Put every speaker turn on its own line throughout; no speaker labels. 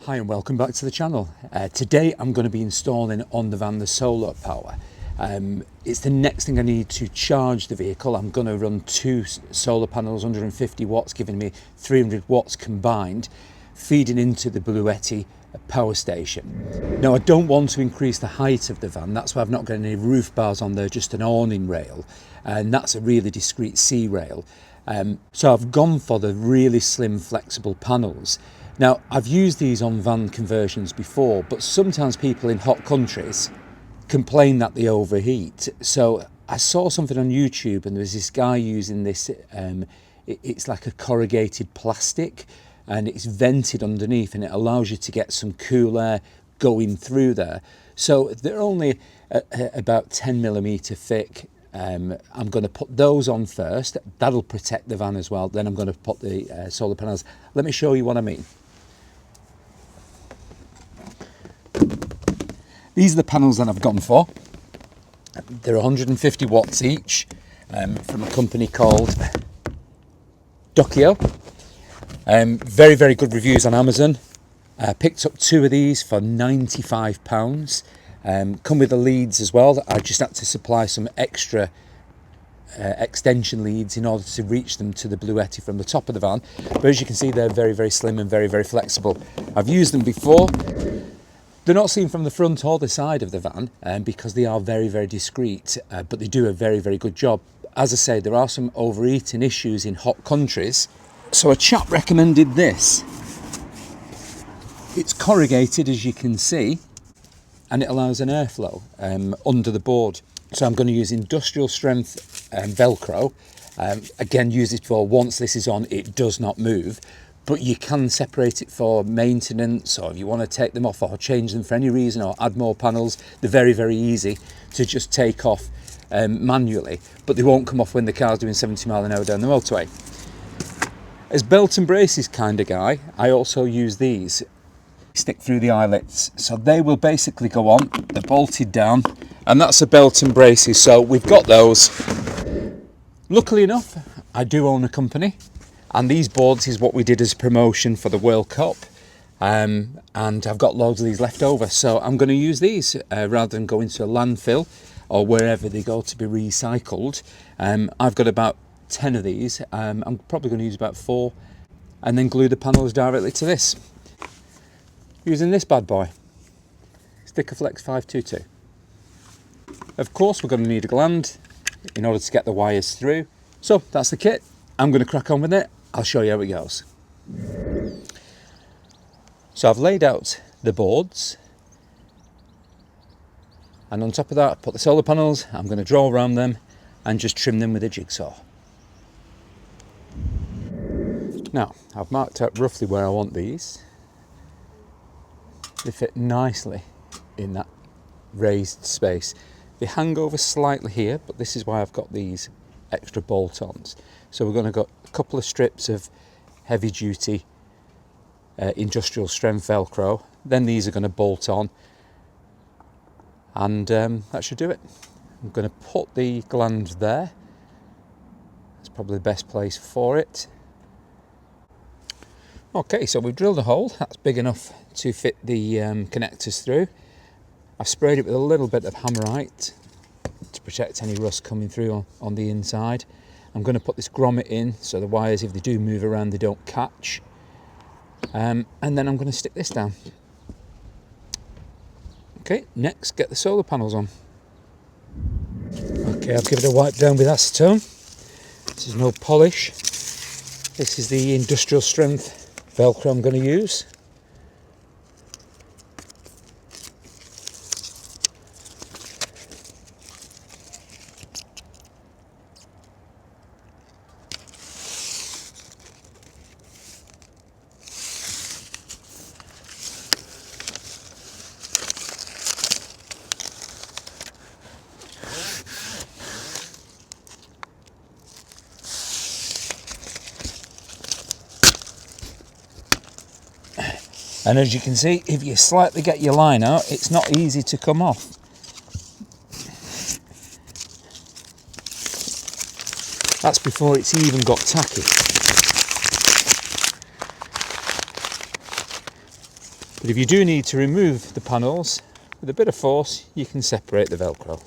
Hi and welcome back to the channel. Today I'm going to be installing on the van the solar power. It's the next thing I need to charge the vehicle. I'm going to run two solar panels, 150 watts, giving me 300 watts combined, feeding into the Bluetti power station. Now I don't want to increase the height of the van, that's why I've not got any roof bars on there, just an awning rail, and that's a really discreet C rail. So I've gone for the really slim flexible panels. Now, I've used these on van conversions before, but sometimes people in hot countries complain that they overheat. So I saw something on YouTube and there was this guy using this, it's like a corrugated plastic and it's vented underneath and it allows you to get some cool air going through there. So they're only about 10mm thick. I'm going to put those on first. That'll protect the van as well. Then I'm going to put the solar panels. Let me show you what I mean. These are the panels that I've gone for. They're 150 watts each, from a company called Docchio. Very, very good reviews on Amazon. I picked up two of these for £95. Come with the leads as well. I just had to supply some extra extension leads in order to reach them to the Bluetti from the top of the van. But as you can see, they're very, very slim and very, very flexible. I've used them before. They're not seen from the front or the side of the van because they are very, very discreet, but they do a very, very good job. As I say, there are some overheating issues in hot countries. So a chap recommended this. It's corrugated, as you can see, and it allows an airflow under the board. So I'm going to use industrial strength Velcro. Again, use it for once this is on, it does not move. But you can separate it for maintenance, or if you want to take them off or change them for any reason or add more panels. They're very, very easy to just take off manually, but they won't come off when the car's doing 70 miles an hour down the motorway. As belt and braces kind of guy, I also use these. Stick through the eyelets, so they will basically go on. They're bolted down, and that's a belt and braces. So we've got those. Luckily enough, I do own a company. And these boards is what we did as a promotion for the World Cup. And I've got loads of these left over. So I'm going to use these rather than go into a landfill or wherever they go to be recycled. I've got about 10 of these. I'm probably going to use about 4 and then glue the panels directly to this. Using this bad boy, Stickerflex 522. Of course, we're going to need a gland in order to get the wires through. So that's the kit. I'm going to crack on with it. I'll show you how it goes. So I've laid out the boards, and on top of that I put the solar panels. I'm going to draw around them and just trim them with a jigsaw. Now I've marked out roughly where I want these. They fit nicely in that raised space. They hang over slightly here, but this is why I've got these extra bolt-ons. So we're going to got a couple of strips of heavy duty industrial strength Velcro. Then these are going to bolt on, and that should do it. I'm going to put the gland there. That's probably the best place for it. Okay, so we've drilled a hole. That's big enough to fit the connectors through. I've sprayed it with a little bit of Hammerite to protect any rust coming through on the inside. I'm going to put this grommet in so the wires, if they do move around, they don't catch. And then I'm going to stick this down. Okay, next get the solar panels on. Okay, I'll give it a wipe down with acetone. This is no polish. This is the industrial strength Velcro I'm going to use. And as you can see, if you slightly get your line out, it's not easy to come off. That's before it's even got tacky. But if you do need to remove the panels, with a bit of force, you can separate the Velcro.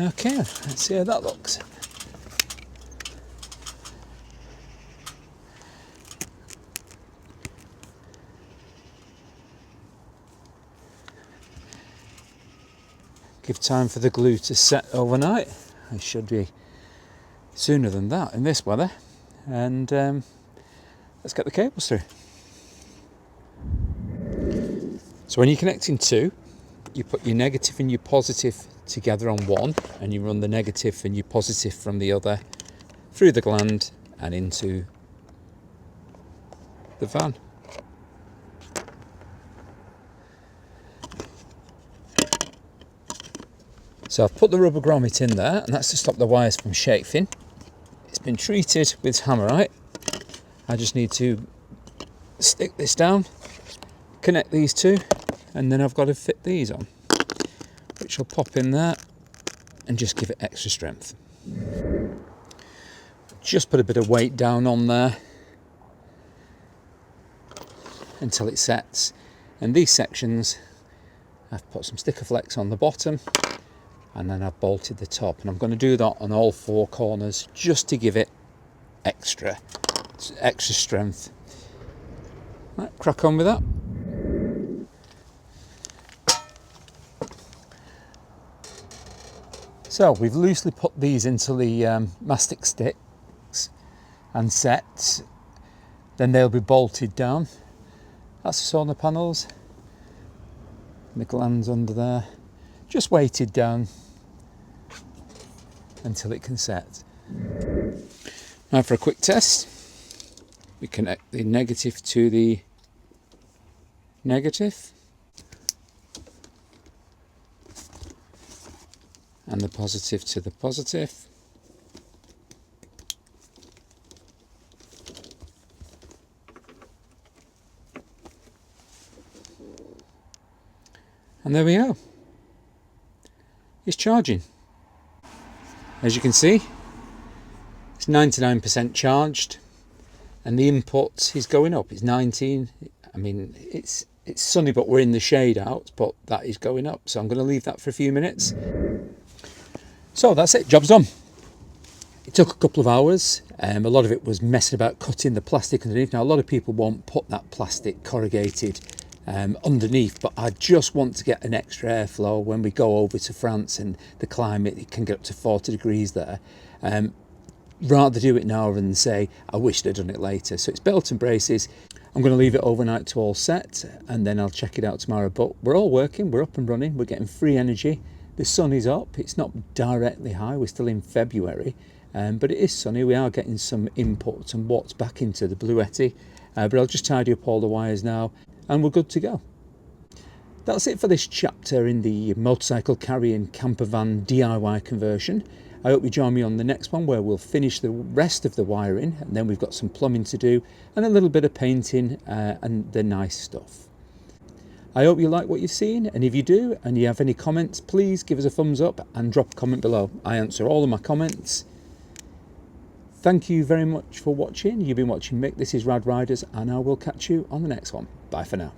Okay, let's see how that looks. Give time for the glue to set overnight. It should be sooner than that in this weather. And let's get the cables through. So when you're connecting two, you put your negative and your positive together on one, and you run the negative and your positive from the other through the gland and into the van. So I've put the rubber grommet in there, and that's to stop the wires from chafing. It's been treated with Hammerite. I just need to stick this down, connect these two, and then I've got to fit these on, which will pop in there and just give it extra strength. Just put a bit of weight down on there until it sets. And these sections, I've put some sticker flex on the bottom, and then I've bolted the top. And I'm going to do that on all four corners just to give it extra strength. Right, crack on with that. So we've loosely put these into the mastic sticks and set, then they'll be bolted down. That's the solar panels, and the glands under there, just weighted down until it can set. Now for a quick test, we connect the negative to the negative, and the positive to the positive. And there we go. It's charging. As you can see, it's 99% charged, and the input is going up. It's 19. I mean, it's sunny, but we're in the shade out, but that is going up. So I'm going to leave that for a few minutes. So that's it, job's done. It took a couple of hours. A lot of it was messing about cutting the plastic underneath. Now a lot of people won't put that plastic corrugated underneath, but I just want to get an extra airflow when we go over to France, and the climate, it can get up to 40 degrees there. Rather do it now than say I wish I'd done it later. So it's belt and braces. I'm going to leave it overnight to all set, and then I'll check it out tomorrow. But we're all working, we're up and running, we're getting free energy. The sun is up, it's not directly high, we're still in February, but it is sunny. We are getting some inputs and watts back into the Bluetti, but I'll just tidy up all the wires now and we're good to go. That's it for this chapter in the motorcycle carrying campervan DIY conversion. I hope you join me on the next one, where we'll finish the rest of the wiring, and then we've got some plumbing to do and a little bit of painting and the nice stuff. I hope you like what you've seen, and if you do and you have any comments, please give us a thumbs up and drop a comment below. I answer all of my comments. Thank you very much for watching. You've been watching Mick. This is Rad Riders, and I will catch you on the next one. Bye for now.